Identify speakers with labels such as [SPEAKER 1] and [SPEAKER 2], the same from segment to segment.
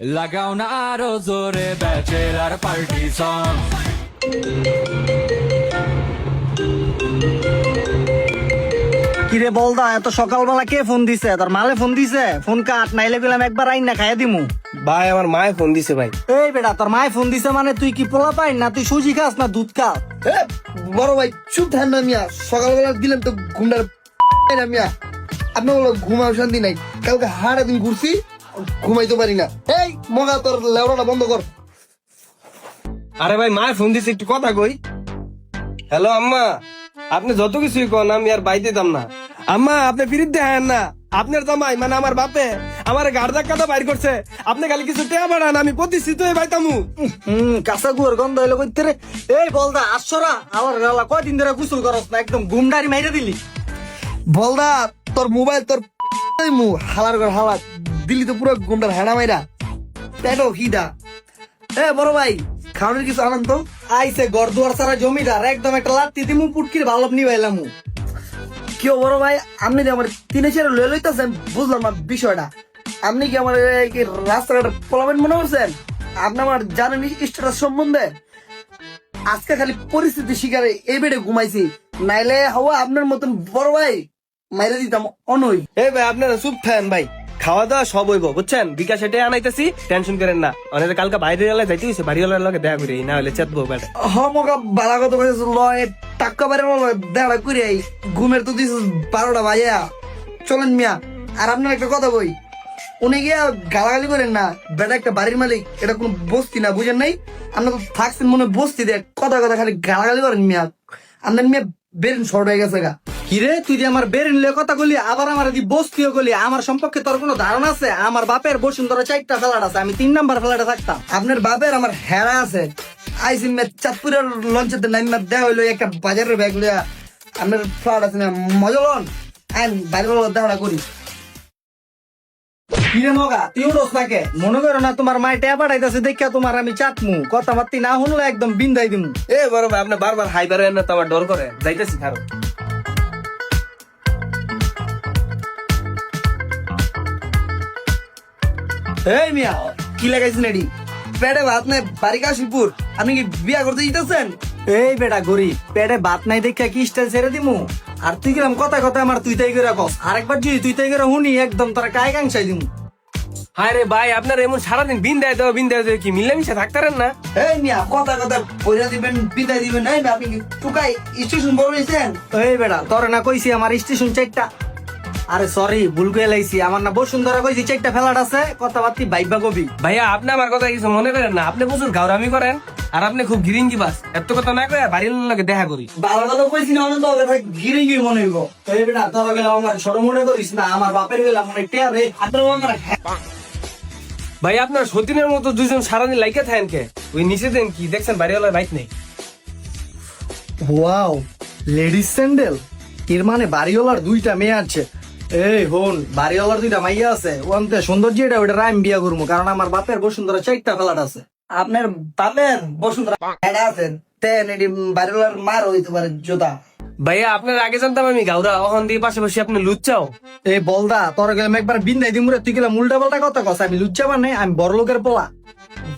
[SPEAKER 1] লাগাও না আরো জোরে ব্যাচেলার পার্টি সং।
[SPEAKER 2] কিরে বলদা, এত সকালবেলা কে ফোন দিছে? তোর মালে ফোন দিছে? ফোন কাট, নাইলে গেলাম একবার আইন না খাইয়া দিমু।
[SPEAKER 3] ভাই আমার মায়ে ফোন দিছে ভাই।
[SPEAKER 2] এই বেটা, তোর মায়ে ফোন দিছে মানে তুই কি পোলা পাই না? তুই সুজি খাস না দুধ খাস?
[SPEAKER 3] বড় ভাই চুপ থান না মিয়া, সকালবেলা দিলেন তো ঘুমটার না মিয়া। আপনার বলো ঘুমাও শান্তি নাই, কালকে হাড়া দিন ঘুরছি, ঘুমাইতে পারি না। এই মগা তোর লেওড়াটা বন্ধ কর। আরে ভাই মায়ে ফোন দিছে, একটু কথা কই। হ্যালো আম্মা, আপনি যত কিছুই কন আমি আর বাইতে দাম না। আম্মা আপনি ফিরিত দেন না, আপনার জামাই মানে আমার বাপে আমার গাড় ধাক্কাটা বাইর করছে। আপনি খালি কিছু টেয়া বাড়ান, আমি প্রতিষ্ঠিত হয়ে বাইতামু।
[SPEAKER 2] কাঁচা গুয়ার গন্ধ হইলো কইতে রে। এই বলদা আসছরা, আমার গালা কয়দিন ধরে গোসল করস না, একদম গুমডারি মাইরা দিলি।
[SPEAKER 3] বলদা তোর মোবাইল তোর মু হালার ঘর হালা দিল্লি তো পুরো গুন্ডার হেনা মাইরা পেটো হিদা। এ বড় ভাই খাওয়ানোর কিছু আনন্দ
[SPEAKER 2] আইছে ঘর দুয়ার সারা জমিদার, একদম একটা লাত্তি দিমু পুটকির ভালো নিবাইলামু।
[SPEAKER 3] কেউ বড় ভাই আপনি যে আমার তিনে চারে লয়ে লইতেছেন বুঝলাম না বিষয়টা। আপনি কি আমার কি রাস্তাঘাট পোলাবেন মনে করছেন? আপনি আমার জানেন স্ট্যাটাস সম্বন্ধে? আজকে খালি পরিস্থিতি শিকারে এই বেডে ঘুমাইছি, নাইলে হওয়া আপনার মতন বড় ভাই মাইরে দিতাম অনই। এই ভাই আপনারা চুপ থাকেন ভাই, খাওয়া দাওয়া সব হইব বুঝছেন। বিকাশ এটাই আনাইতেছি, টেনশন করেন না। অনেক কালকে বাইরে এলাকায় যাইতে হইছে, বাড়িওয়ালার লগে দেখা করি, না হলে চেতবো বেটা। মগা বালা কথা কইছিস, লয় টাক্কা বাইরে দেখা করি ঘুমের তো দিছিস 12টা বাজে। চলেন মিয়া। আর আপনার একটা কথা কই, উনি গিয়া গালাগালি করেন না, বেটা একটা বাড়ির মালিক, এটা কোনো বস্তি না, বুঝেন নাই? আপনার তো থাকছেন মনে হয় বস্তি দেখ, কথা কথা খালি গালাগালি করেন মিয়া। আপনার মিয়া বেরেন শর্ট হয়ে গেছে গা।
[SPEAKER 2] কিরে তুই যে আমার বেরেন লিয়ে কথা কলি, আবার আমার দি বস্তিও কলি। আমার সম্পর্কে তোর কোনো ধারণা আছে? আমার বাপের বসুন্ধরা 4টা ফ্ল্যাট আছে, আমি 3 নাম্বার ফ্ল্যাটে থাকতাম।
[SPEAKER 3] আপনার বাপের আমার হেরা আছে। আইসিন মে চাঁদপুরের লঞ্চেতে নাইমা দেওয়া হইলো একটা বাজারের ব্যাগ লিয়া। আপনার ফ্ল্যাট আছে না, মজা লন আইন বাইরে দেখা করি।
[SPEAKER 2] কিরে মগা, তুই উড়োস নাকে? মনে করো না তোমার মায়ে ট্যাপ পাঠাইতেছে দেখিয়া তোমার আমি চাটমু। কথাবার্তি না শুনলে একদম বিন্দাই দিমু।
[SPEAKER 3] এ বড় ভাই আপনি বারবার হাই বেরোয় না তো আমার ডর করে, যাইতেছি খারো। এই মিয়া কি লাগাইছেন এডি পেটে ভাত নাই, বাড়ি কাশিপুর, আপনি কি বিয়া করতে দিতেছেন?
[SPEAKER 2] এই বেটা গরিব, পেটে ভাত নাই দেখিয়া কি স্টাইল ছেড়ে দিমু? আর তুই কিরম কথা কথা আমার তুই তাই করে কস, আরেকবার যদি তুই তাই করে শুনি একদম তোরা কায় কাংসাই দিমু।
[SPEAKER 3] হায় রে ভাই আপনার এমন সারাদিন বিন্দায় দেওয়া বিন্দায় দেওয়া কি মিলেমিশে থাকতারেন না? এই মিয়া কথা কথা পয়সা দিবেন বিদায় দিবেন, এই না আপনি কি টুকাই স্টেশন বড় হয়েছেন?
[SPEAKER 2] এই বেটা তোর না কইছি আমার স্টেশন 4টা। আরে সরি, ভুল করে লাইছি। আমার না বসুন্ধরা কইছি 4টা ফ্ল্যাট আছে, কথাবার্তি বাইবা কবি।
[SPEAKER 3] ভাইয়া আপনি আমার কথা কিছু মনে করেন না, আপনি প্রচুর গাউরামি করেন আর আপনি খুব গিরিঙ্গি বাস। এত কথা না কয়ে বাড়ির লোকে দেখা করি।
[SPEAKER 2] ভালো কথা কইছি না, অনন্ত হবে গিরে গিয়ে মনে হইব। এই বেটা তোর গেলে আমার সরম মনে করিস না, আমার বাপের গেলে মনে টেয়ারে আপনার আমার।
[SPEAKER 3] ভাই আপনার সতীনের মতো দুইজন সারাদিন লাইকে থাকেন কে? ওই নিচে দেন কি দেখছেন বাড়িওয়ালার বাইক নেই?
[SPEAKER 2] Wow, ladies sandal. এর মানে বাড়িওয়ালার 2টা মেয়ে আছে। এই হন, বাড়িওয়ালার 2টা মাইয়া আছে, ওনতে সৌন্দর্য এটা ওটা আমি বিয়া করবো, কারণ আমার বাপের বসুন্ধরা 4টা ফ্ল্যাট আছে।
[SPEAKER 3] আপনার বাপের বসুন্ধরা হেডা আছেন তেন এডি বাড়িওয়ালার মার হইতে পারে জোতা। ভাইয়া আপনার আগে জানতাম আমি গাউরা, ওখান দিয়ে পাশাপাশি আপনি লুচ্চাও।
[SPEAKER 2] এই বলদা তোর গেলাম একবার বিন্দাই দিমুরে, তুই গেলাম উল্টা পাল্টা কথা কস। আমি লুচ্চা মানে আমি বড় লোকের পোলা।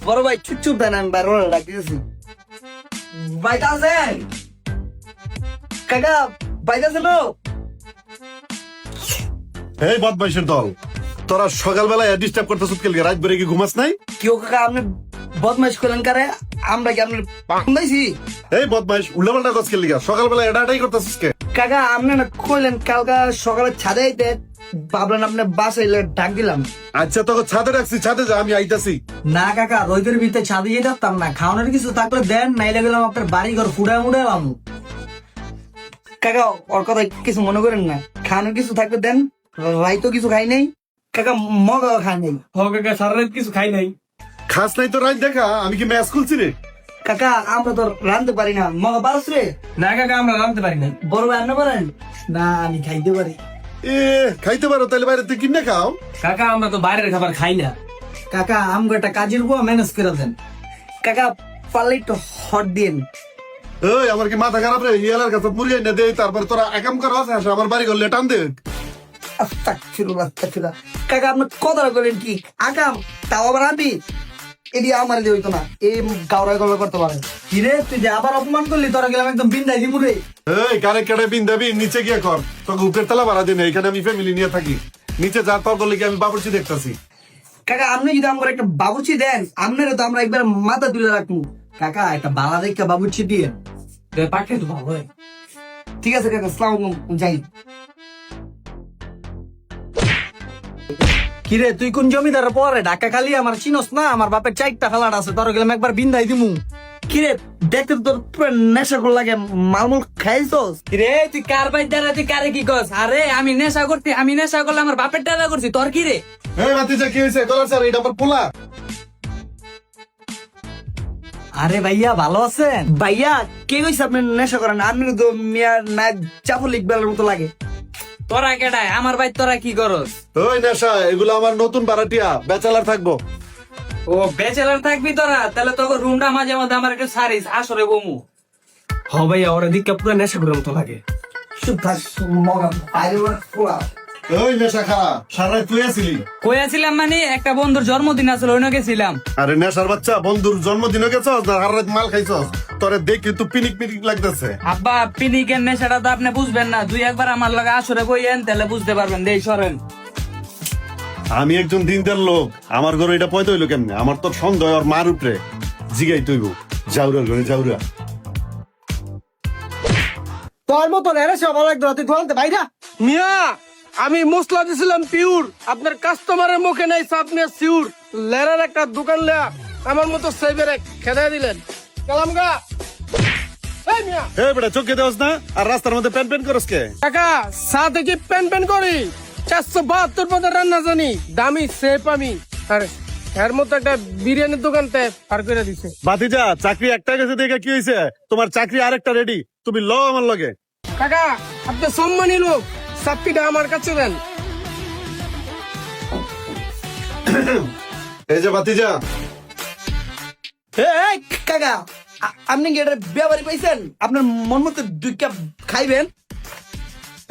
[SPEAKER 3] বড় ভাই চুপ চুপ দেন, আমি বাড়িওয়ালা ডাকতেছি। বাইতা আছেন কাকা? বাইতা আছেন?
[SPEAKER 4] এই বদমাইশের দল, তোরা সকালবেলায় ডিস্টার্ব করতেছ কেলকে? রাত বেড়ে কি ঘুমাস নাই?
[SPEAKER 3] কেউ কাকা আপনি বদমাইশ করলেন কারে? আমরা কি আপনার পাইছি?
[SPEAKER 4] এই বদমাইশ উল্টাপাল্টা কাজ কেলিগা? সকালবেলা এটাই করতেছিস কে?
[SPEAKER 3] কাকা আপনি না কইলেন কালকা সকালে ছাদে আইতে, ভাবলেন আপনার বাসায় ডাক দিলাম।
[SPEAKER 4] আচ্ছা তোকে ছাদে রাখছি, ছাদে যা, আমি আইতাছি।
[SPEAKER 2] না কাকা, রোদের ভিতরে ছাদে যেতে পারতাম না। খাওয়ানোর কিছু থাকলে দেন, নাইলে গেলাম আপনার বাড়ি ঘর ফুড়ায় মুড়ালাম।
[SPEAKER 3] কাকা ওর কথা কিছু মনে করেন না, খানোর কিছু থাকলে দেন। রাই তো কিছু খাই নাই কাকা, মগাও খাই নাই।
[SPEAKER 2] কাকা সারা রাত কিছু খাই নাই।
[SPEAKER 4] খাস নাই তো রাত দেখা, আমি কি ম্যাচ খুলছি রে?
[SPEAKER 3] কাকা আমরা তো রাঁধতে পারি না, মগা পারস রে? না কাকা আমরা রাঁধতে পারি না। বড় ভাই আপনি পারেন?
[SPEAKER 2] না আমি খাইতে পারি।
[SPEAKER 4] এ খাইতে পারো তাহলে বাইরে থেকে কিনে খাও।
[SPEAKER 3] কাকা আমরা তো বাইরের খাবার খাই না।
[SPEAKER 2] কাকা আমগো একটা কাজের বুয়া ম্যানেজ করে দেন।
[SPEAKER 3] কাকা পারলে একটু হট দিন।
[SPEAKER 4] এই আমার কি মাথা খারাপ রে? ইয়ালার কাছে মুড়িয়ে না দে, তারপর তোরা একাম করা আছে, আমার বাড়ি করলে টান দে।
[SPEAKER 3] আস্তাগফিরুল্লাহ, আস্তাগফিরুল্লাহ। কাকা আপনি কথাটা বলেন কি আকাম, তাও আবার আমি এটি আমার দিয়ে হইতো না, এই গাওরা গল্প করতে পারেন।
[SPEAKER 2] কিরে তুই যে আবার অপমান করলি, তোরা গেলাম একদম বিন্দাই দিমু রে।
[SPEAKER 4] এই কারে কারে বিন দেবি, নিচে গিয়ে কর। তোকে উপরের তলা ভাড়া দিন, এখানে আমি ফ্যামিলি নিয়ে থাকি। নিচে যা তোর বলে কি আমি বাবুর্চি দেখতাছি।
[SPEAKER 3] কাকা আপনি যদি আমার একটা বাবুর্চি দেন, আপনারা তো আমরা একবার মাথা তুলে রাখবো।
[SPEAKER 2] কাকা একটা বালা দেখা বাবুর্চি দিয়ে
[SPEAKER 1] পাঠিয়ে তো ভালো হয়।
[SPEAKER 3] ঠিক আছে কাকা, আসসালামু আলাইকুম, যাই।
[SPEAKER 2] কিরে তুই কোন জমিদার পরে ঢাকা খালি আমার চিনস না? আমার বাপের 4টা ফ্ল্যাট আছে, তোরা গেলাম একবার বিন্দাই দিমু।
[SPEAKER 3] কিরে দেখতে তো তোর পুরো নেশা করে লাগে, মালমুল খাইছস?
[SPEAKER 1] রে তুই কার বাই দ্বারা তুই কারে কি কস? আরে আমি নেশা করলে আমার বাপের টাকা করছি, তোর কি রে?
[SPEAKER 4] এই ভাতিজা কি হয়েছে? কলার স্যার এটা আমার পোলা।
[SPEAKER 2] আরে ভাইয়া ভালো আছেন?
[SPEAKER 3] ভাইয়া কে কইছে আপনি নেশা করেন? আপনি তো মিয়া না জাফর ইকবালের মতো লাগে।
[SPEAKER 1] তোরা কেডায়? আমার ভাই তোরা কি করস?
[SPEAKER 4] ওই নেশা, এগুলো আমার নতুন ভাড়াটিয়া, ব্যাচেলার থাকবো।
[SPEAKER 1] ও ব্যাচেলার থাকবি তোরা? তাহলে তোর রুমটা মাঝে মধ্যে আমার একটু সারিস, আসরে বমু।
[SPEAKER 2] হ ভাইয়া, ওরা দিকে পুরো নেশা করার মতো লাগে।
[SPEAKER 3] সুদ্ধা মগা বাইরে পোলা।
[SPEAKER 4] ওই নেশা খারা, সারা রাত তুই আসিলি?
[SPEAKER 1] কই আছিলাম মানে একটা বন্ধুর জন্মদিন আসলে ওই গেছিলাম।
[SPEAKER 4] আরে নেশার বাচ্চা, বন্ধুর জন্মদিনে গেছস না হার রাত মাল খাইছস? তোরে দেখি তো পিনিক পিনিক লাগতেছে।
[SPEAKER 1] আব্বা পিনিকের নেশাটা তো আপনি বুঝবেন না, দুই একবার আমার লগে আসরে বইয়েন তাহলে বুঝতে পারবেন। দেই সরেন।
[SPEAKER 4] আমি একজন দিনদার লোক, আমার ঘরে এটা পয়দা হইলো কেমনে? আমার তো সন্দেহ ওর মার উপরে। জিগাই তৈব জাউরার ঘরে জাউরা।
[SPEAKER 2] তোর মতো নেশা ভালো লাগতো, তুই ধরতে বাইরা।
[SPEAKER 5] মিয়া আমি মশলা দিছিলাম পিওর, আপনার কাস্টমারের মুখে নাই আপনি সিউর। লেরার একটা দোকান লেয়া আমার মতো সেভেরে খেদাই দিলেন। কালাম গা এই মিয়া
[SPEAKER 4] এ বেটা চোখে দেওয়াস না, আর রাস্তার মধ্যে প্যান প্যান করস কে?
[SPEAKER 5] কাকা সাথে কি প্যান করি? 472 পদের রান্না জানি, দামি সেপ আমি। আরে এর মতো একটা বিরিয়ানির দোকানতে পার করে দিছে।
[SPEAKER 4] ভাতিজা চাকরি একটা গেছে দেখে কি হয়েছে? তোমার চাকরি আরেকটা রেডি, তুমি ল আমার লগে।
[SPEAKER 5] কাকা আপনি সম্মানী লোক, চাকরিটা আমার কাছে দেন।
[SPEAKER 4] এই যে ভাতিজা,
[SPEAKER 3] এই কাকা আপনি কি এটা বিয়াবাড়ি পাইছেন? আপনার মন মতো 2 কাপ খাইবেন।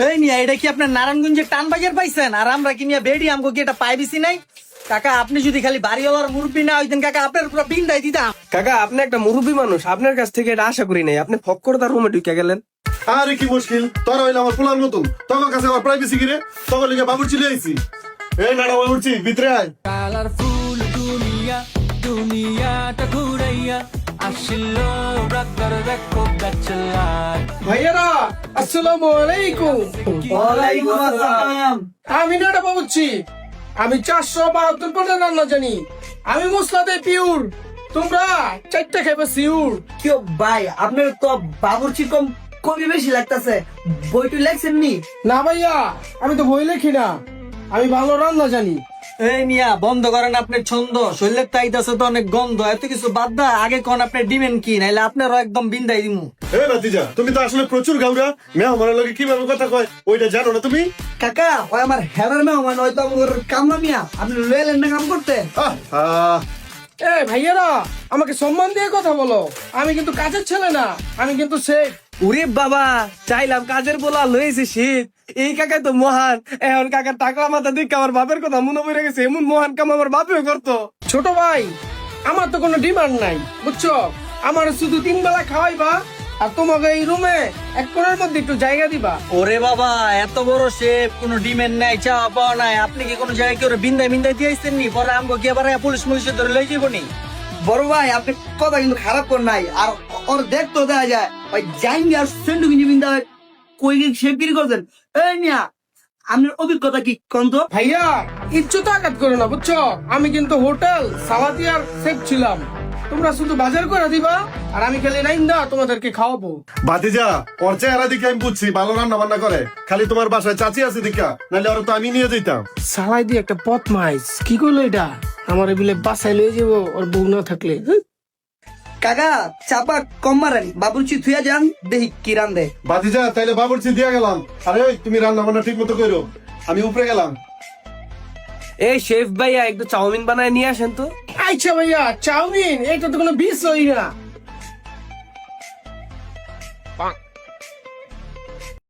[SPEAKER 2] এই মিয়া, এটা কি আপনার নারায়ণগঞ্জের টান বাজার পাইছেন? আর আমরা কি নিয়ে বেডি আমগো কি এটা পাই দিছি নাই? কাকা আপনি যদি খালি বাড়িওয়ালার মুরব্বী না হইতেন, কাকা আপনার পুরো বিন্দাই দিতাম।
[SPEAKER 5] কাকা আপনি একটা মুরব্বী মানুষ, আপনার কাছ থেকে এটা আশা করি নাই। আপনি ফক করে তার রুমে ঢুকে গেলেন।
[SPEAKER 4] আরে কি মুশকিল, তোর হইলে আমার পোলার মতন, তোর কাছে আমার প্রাইভেসি কিরে? তোর লিগে বাবুর্চি লিয়ে আইছি। এই নাড়া বাবুর্চি ভিতরে আয়।
[SPEAKER 1] কালারফুল দুনিয়াটা ঘুরাইয়া আসিল রাগার দেখো ব্যাচেলার।
[SPEAKER 5] ভাইয়ারা আসসালামু আলাইকুম।
[SPEAKER 3] ওয়ালাইকুম আসসালাম।
[SPEAKER 5] আমি নাটা বলছি, আমি 472 পদের রান্না জানি, আমি মশলাতে পিওর, তোমরা 4টা খাবে সিউর।
[SPEAKER 3] কেউ ভাই আপনার তো বাবুর্চি কম কবি বেশি লাগতেছে, বইটু লেখছেন নি?
[SPEAKER 5] না ভাইয়া আমি তো বই লেখি না, আমি ভালো রান্না জানি।
[SPEAKER 2] এই মিয়া বন্ধ করেন আপনার ছন্দ, শরীরের তাইতাছে তো অনেক গন্ধ। এত কিছু বাদ দা, আগে কোন আপনার ডিমেন কি, নাইলে আপনারও একদম বিন্দাই দিমু।
[SPEAKER 4] এই ভাতিজা, তুমি তো আসলে প্রচুর গাউরা। মেয়ে আমার লগে কিভাবে কথা কয় ওইটা জানো না তুমি?
[SPEAKER 3] কাকা ওই আমার হেরার মেহমান, হয়তো আমার কামলা মিয়া, আপনি লয়েলেন না কাম করতে।
[SPEAKER 5] এ ভাইয়ারা আমাকে সম্মান দিয়ে কথা বলো, আমি কিন্তু কাজের ছেলে না, আমি কিন্তু শেখ।
[SPEAKER 2] ওরে বাবা, চাইলাম কাজের বলা লয়েছে শীত। এই কাকা তো মহান। এখন কাকার টাকা মাথা দেখে আমার বাপের কথা মনে পড়ে গেছে, এমন মহান কাম আমার বাপেও করতো।
[SPEAKER 5] ছোট ভাই আমার তো কোনো ডিমান্ড নাই, বুঝছো? আমার শুধু 3 বেলা খাওয়াইবা, আর তোমাকে এই রুমে এক কোণের মধ্যে একটু জায়গা দিবা।
[SPEAKER 2] ওরে বাবা, এত বড় শেফ, কোনো ডিমেন্ড নাই, চাওয়া পাওয়া নাই। আপনি কি কোনো জায়গায় কেউ বিন্দায় বিন্দায় দিয়েছেন নি? পরে আমগো কি আবার পুলিশ মুলিশে ধরে লই যাবো নি?
[SPEAKER 3] বড় ভাই আপনি কথা কিন্তু খারাপ কর নাই, আর ওর দেখতো দেখা যায় ওই জাইনি আর সেন্ডু বিনি বিন্দা কই সে বিক্রি করছেন। এই মিয়া আপনার অভিজ্ঞতা কি কন্ত?
[SPEAKER 5] ভাইয়া ইজ্জত আঘাত করো না, বুঝছো? আমি কিন্তু হোটেল সালাদিয়ার শেফ ছিলাম, তোমরা শুধু বাজার করে দিবা আর আমি খালি রাইন্দা তোমাদেরকে খাওয়াবো।
[SPEAKER 4] ভাতিজা ওর চেহারা দিকে আমি বুঝছি ভালো রান্না বান্না করে। খালি তোমার বাসায় চাচি আছে দেখা, নাহলে ওরা তো আমি নিয়ে যেতাম।
[SPEAKER 5] সালাই দিয়ে একটা পথ মাইস কি করলো এটা? আমার বিলে বাসায় লয়ে যাবো ওর বউ না থাকলে।
[SPEAKER 3] কাকা চাপা কম মারেন, বাবুর্চি থুয়া যান, দেখি কি রান্ধে।
[SPEAKER 4] ভাতিজা তাইলে বাবুর্চি দিয়ে গেলাম। আরে ওই তুমি রান্না বান্না ঠিক মতো করো, আমি উপরে গেলাম।
[SPEAKER 6] এই শেফ ভাইয়া একটু চাউমিন বানায় নিয়ে আসেন তো।
[SPEAKER 5] আচ্ছা ভাইয়া চাউমিন, এটা তো কোনো বিষয় না।